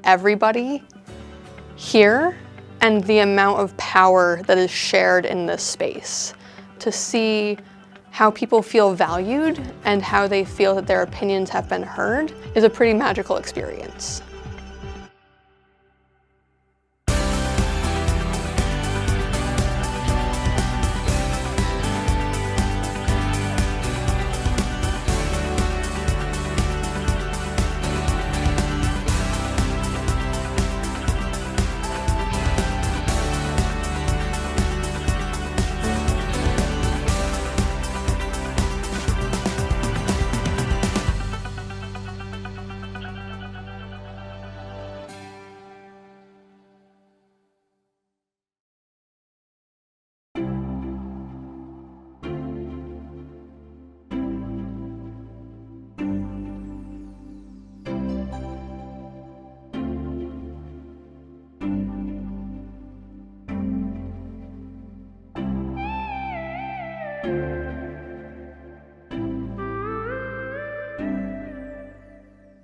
everybody here and the amount of power that is shared in this space. To see how people feel valued and how they feel that their opinions have been heard is a pretty magical experience.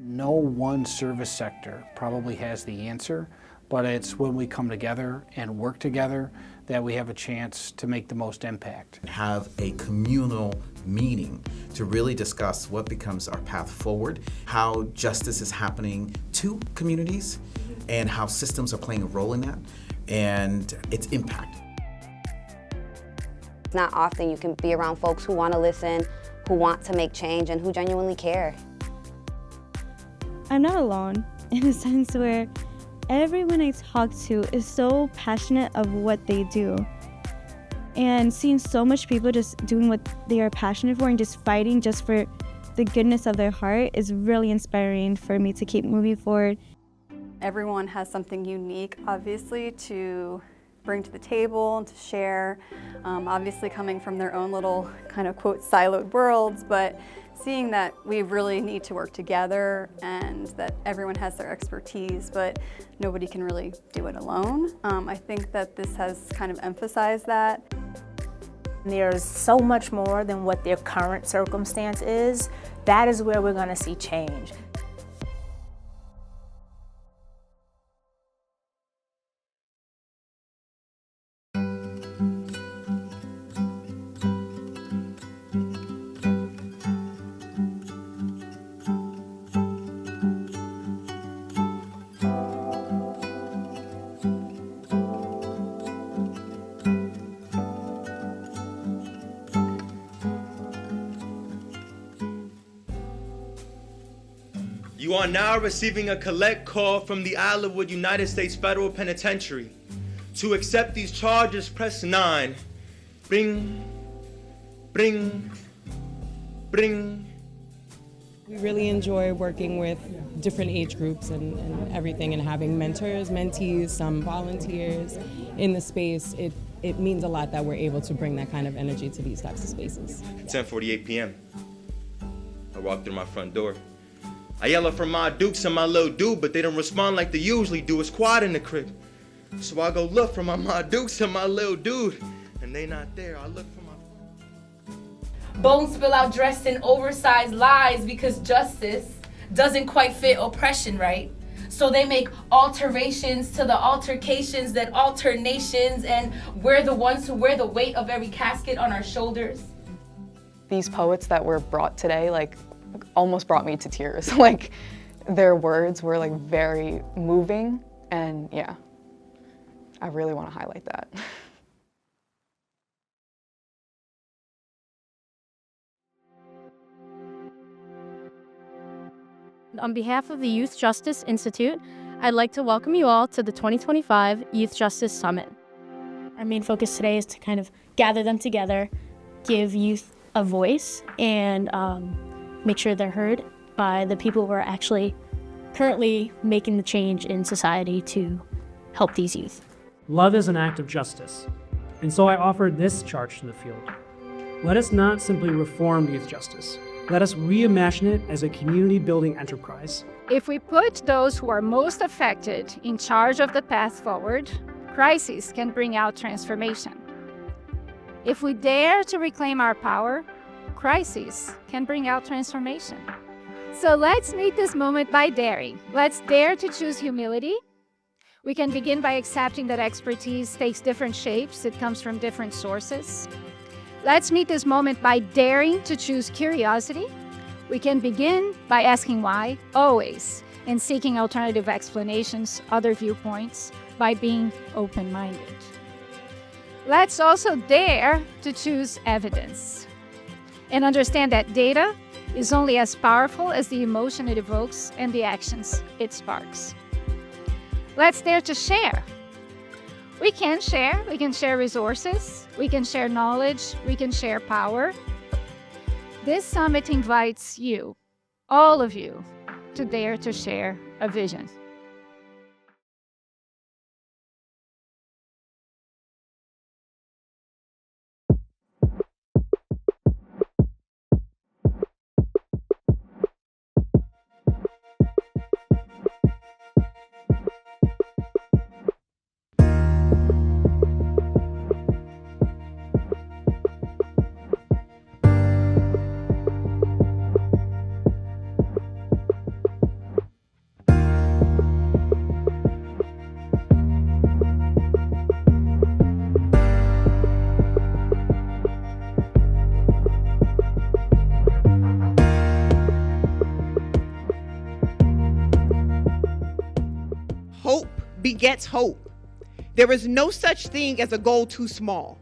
No one service sector probably has the answer, but it's when we come together and work together that we have a chance to make the most impact. Have a communal meeting to really discuss what becomes our path forward, how justice is happening to communities, and how systems are playing a role in that, and its impact. It's not often you can be around folks who want to listen, who want to make change, and who genuinely care. I'm not alone in a sense where everyone I talk to is so passionate of what they do. And seeing so much people just doing what they are passionate for and just fighting just for the goodness of their heart is really inspiring for me to keep moving forward. Everyone has something unique, obviously, to bring to the table and to share, obviously coming from their own little kind of quote siloed worlds, but seeing that we really need to work together and that everyone has their expertise, but nobody can really do it alone. I think that this has kind of emphasized that. There's so much more than what their current circumstance is. That is where we're going to see change. You are now receiving a collect call from the Islewood United States Federal Penitentiary. To accept these charges, press 9. Bring. We really enjoy working with different age groups and everything, and having mentors, mentees, some volunteers in the space. It means a lot that we're able to bring that kind of energy to these types of spaces. 10:48 p.m. I walk through my front door. I yell out for my dukes and my little dude, but they don't respond like they usually do. It's quiet in the crib. So I go look for my dukes and my little dude, and they not there. I look for my... Bones spill out dressed in oversized lies because justice doesn't quite fit oppression, right? So they make alterations to the altercations that alter nations, and we're the ones who wear the weight of every casket on our shoulders. These poets that were brought today, almost brought me to tears. Their words were very moving, and yeah, I really want to highlight that. On behalf of the Youth Justice Institute, I'd like to welcome you all to the 2025 Youth Justice Summit. Our main focus today is to kind of gather them together, give youth a voice, and make sure they're heard by the people who are actually currently making the change in society to help these youth. Love is an act of justice, and so I offer this charge to the field. Let us not simply reform youth justice. Let us reimagine it as a community-building enterprise. If we put those who are most affected in charge of the path forward, crises can bring out transformation. If we dare to reclaim our power, crises can bring out transformation. So let's meet this moment by daring. Let's dare to choose humility. We can begin by accepting that expertise takes different shapes. It comes from different sources. Let's meet this moment by daring to choose curiosity. We can begin by asking why, always, and seeking alternative explanations, other viewpoints, by being open-minded. Let's also dare to choose evidence and understand that data is only as powerful as the emotion it evokes and the actions it sparks. Let's dare to share. We can share resources, we can share knowledge, we can share power. This summit invites you, all of you, to dare to share a vision. Hope begets hope. There is no such thing as a goal too small.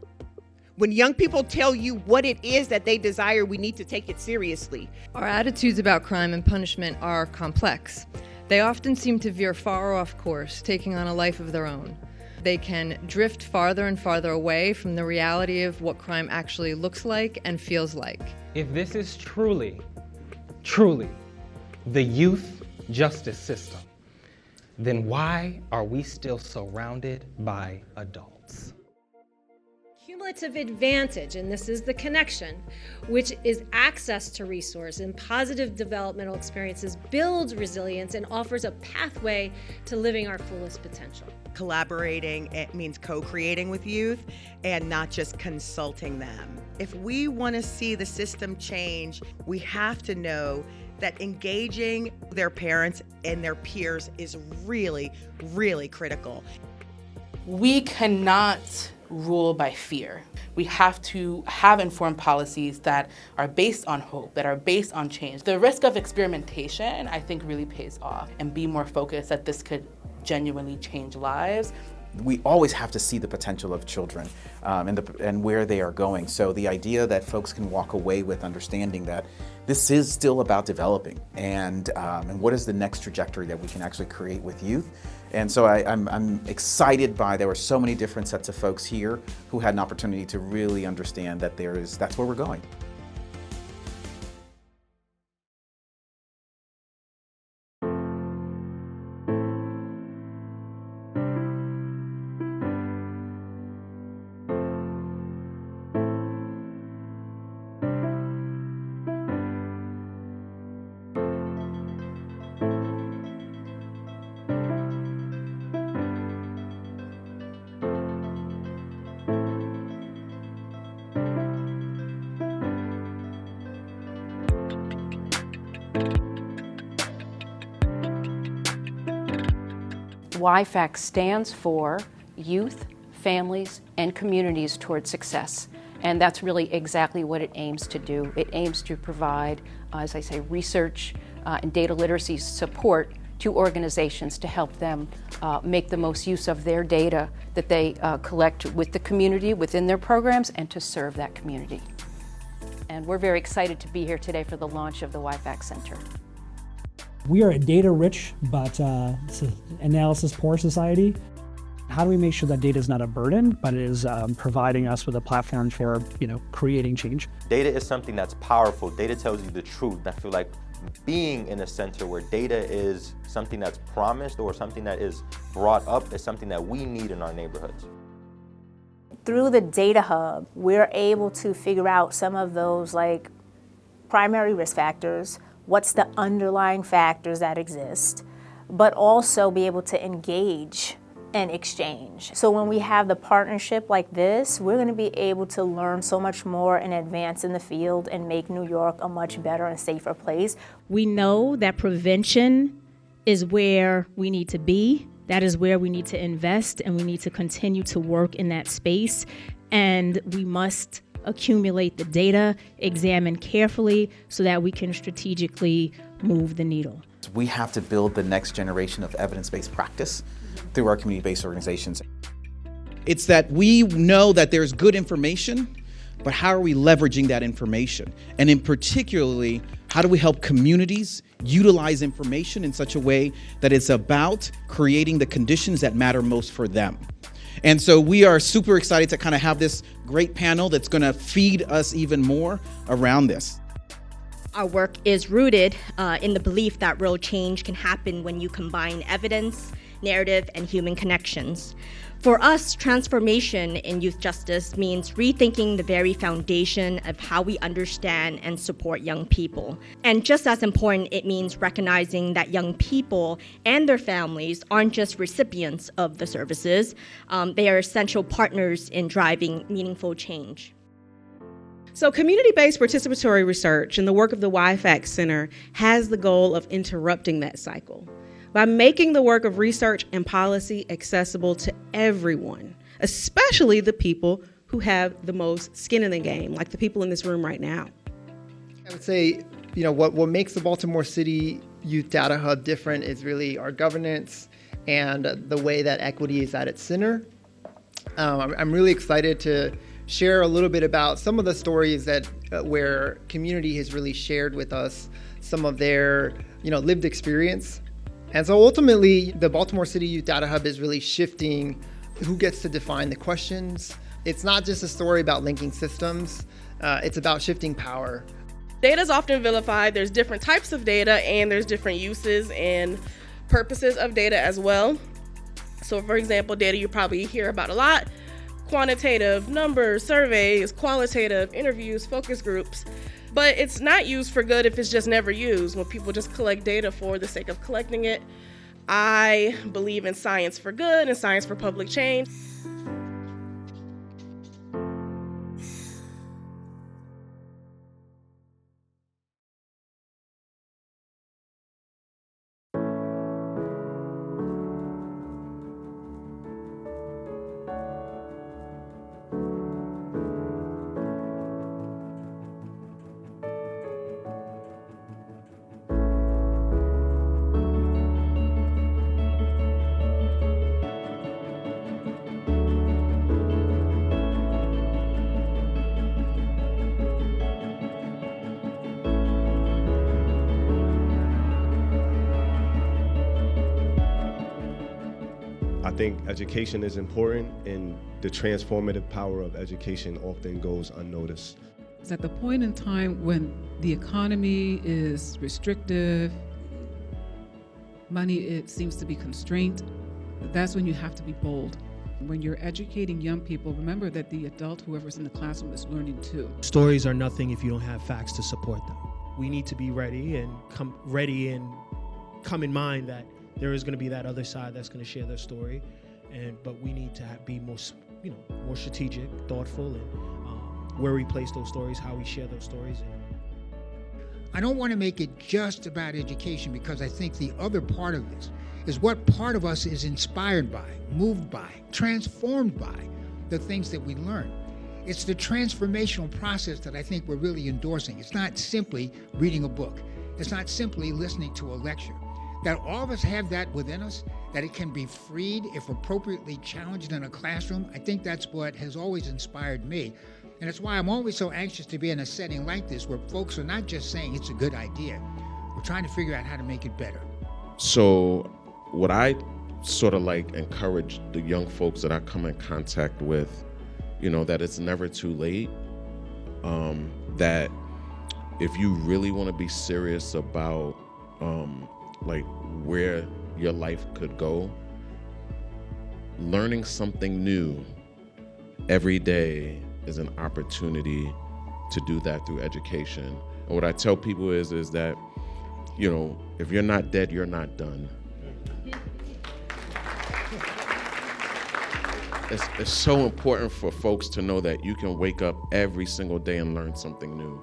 When young people tell you what it is that they desire, we need to take it seriously. Our attitudes about crime and punishment are complex. They often seem to veer far off course, taking on a life of their own. They can drift farther and farther away from the reality of what crime actually looks like and feels like. If this is truly the youth justice system, then why are we still surrounded by adults? Cumulative advantage, and this is the connection, which is access to resource and positive developmental experiences, builds resilience and offers a pathway to living our fullest potential. Collaborating, it means co-creating with youth and not just consulting them. If we want to see the system change, we have to know that engaging their parents and their peers is really, really critical. We cannot rule by fear. We have to have informed policies that are based on hope, that are based on change. The risk of experimentation, I think, really pays off, and be more focused that this could genuinely change lives. We always have to see the potential of children and where they are going. So the idea that folks can walk away with understanding that this is still about developing and what is the next trajectory that we can actually create with youth. And so I'm excited there were so many different sets of folks here who had an opportunity to really understand that that's where we're going. YFAC stands for Youth, Families, and Communities Toward Success. And that's really exactly what it aims to do. It aims to provide, as I say, research and data literacy support to organizations to help them make the most use of their data that they collect with the community within their programs and to serve that community. And we're very excited to be here today for the launch of the YFAC Center. We are a data-rich but analysis-poor society. How do we make sure that data is not a burden, but it is providing us with a platform for, creating change? Data is something that's powerful. Data tells you the truth. I feel like being in a center where data is something that's promised or something that is brought up is something that we need in our neighborhoods. Through the Data Hub, we're able to figure out some of those primary risk factors, what's the underlying factors that exist, but also be able to engage and exchange. So when we have the partnership like this, we're going to be able to learn so much more and advance in the field and make New York a much better and safer place. We know that prevention is where we need to be. That is where we need to invest, and we need to continue to work in that space. And we must accumulate the data, examine carefully so that we can strategically move the needle. We have to build the next generation of evidence-based practice through our community-based organizations. It's that we know that there's good information, but how are we leveraging that information? And in particularly, how do we help communities utilize information in such a way that it's about creating the conditions that matter most for them? And so we are super excited to kind of have this great panel that's going to feed us even more around this. Our work is rooted in the belief that real change can happen when you combine evidence, narrative, and human connections. For us, transformation in youth justice means rethinking the very foundation of how we understand and support young people. And just as important, it means recognizing that young people and their families aren't just recipients of the services, they are essential partners in driving meaningful change. So community-based participatory research and the work of the YFAC Center has the goal of interrupting that cycle by making the work of research and policy accessible to everyone, especially the people who have the most skin in the game, like the people in this room right now. I would say, what makes the Baltimore City Youth Data Hub different is really our governance and the way that equity is at its center. I'm really excited to share a little bit about some of the stories that where community has really shared with us some of their lived experience. And so ultimately, the Baltimore City Youth Data Hub is really shifting who gets to define the questions. It's not just a story about linking systems, it's about shifting power. Data is often vilified. There's different types of data, and there's different uses and purposes of data as well. So for example, data you probably hear about a lot: quantitative, numbers, surveys, qualitative, interviews, focus groups. But it's not used for good if it's just never used, when people just collect data for the sake of collecting it. I believe in science for good and science for public change. I think education is important, and the transformative power of education often goes unnoticed. It's at the point in time when the economy is restrictive, money it seems to be constrained, that's when you have to be bold. When you're educating young people, remember that the adult, whoever's in the classroom, is learning too. Stories are nothing if you don't have facts to support them. We need to be ready and come in mind that there is going to be that other side that's going to share their story, but we need to be more strategic, thoughtful, and where we place those stories, how we share those stories. I don't want to make it just about education, because I think the other part of this is what part of us is inspired by, moved by, transformed by the things that we learn. It's the transformational process that I think we're really endorsing. It's not simply reading a book. It's not simply listening to a lecture. That all of us have that within us, that it can be freed if appropriately challenged in a classroom. I think that's what has always inspired me. And it's why I'm always so anxious to be in a setting like this, where folks are not just saying it's a good idea. We're trying to figure out how to make it better. So what I sort of encourage the young folks that I come in contact with, that it's never too late, that if you really want to be serious about where your life could go, learning something new every day is an opportunity to do that through education. And what I tell people is that, if you're not dead, you're not done. it's so important for folks to know that you can wake up every single day and learn something new.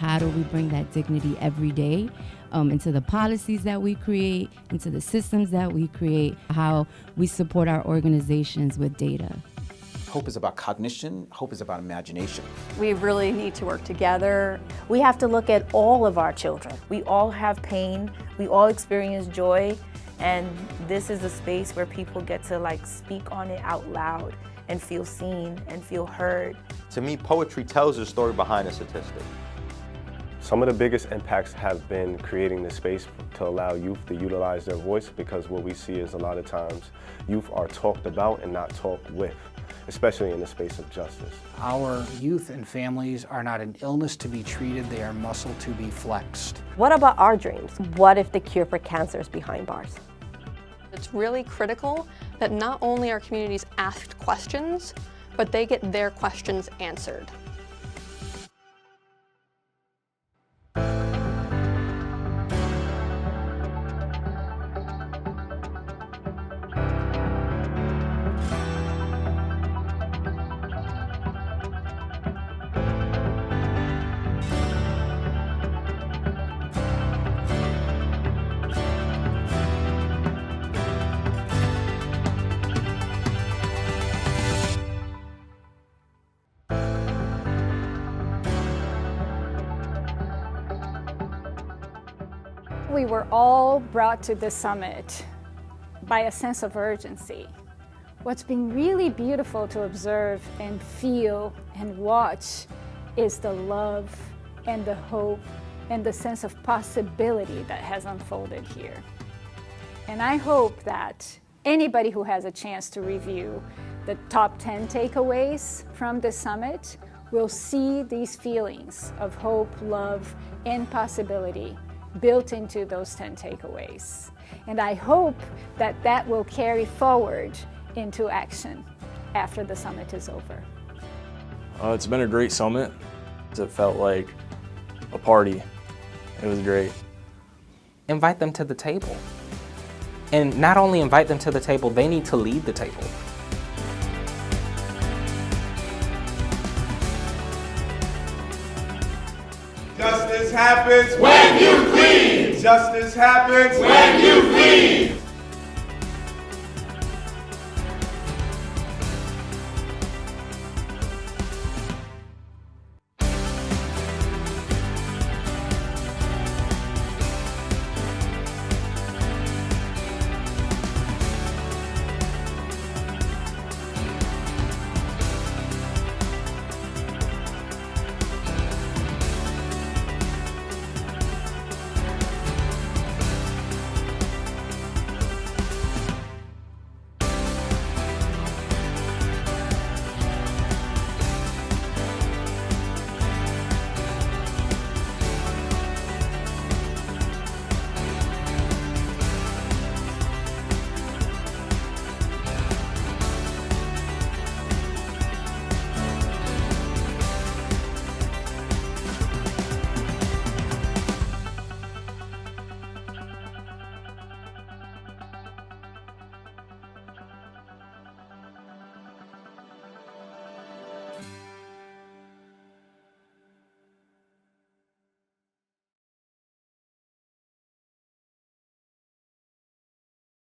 How do we bring that dignity every day into the policies that we create, into the systems that we create, how we support our organizations with data? Hope is about cognition. Hope is about imagination. We really need to work together. We have to look at all of our children. We all have pain. We all experience joy. And this is a space where people get to speak on it out loud and feel seen and feel heard. To me, poetry tells the story behind a statistic. Some of the biggest impacts have been creating the space to allow youth to utilize their voice, because what we see is a lot of times youth are talked about and not talked with, especially in the space of justice. Our youth and families are not an illness to be treated, they are muscle to be flexed. What about our dreams? What if the cure for cancer is behind bars? It's really critical that not only are communities asked questions, but they get their questions answered. We were all brought to this summit by a sense of urgency. What's been really beautiful to observe and feel and watch is the love and the hope and the sense of possibility that has unfolded here. And I hope that anybody who has a chance to review the top 10 takeaways from the summit will see these feelings of hope, love, and possibility built into those 10 takeaways. And I hope that that will carry forward into action after the summit is over. It's been a great summit. It felt like a party. It was great. Invite them to the table. And not only invite them to the table, they need to lead the table. Justice happens when you lead. Justice happens when you lead.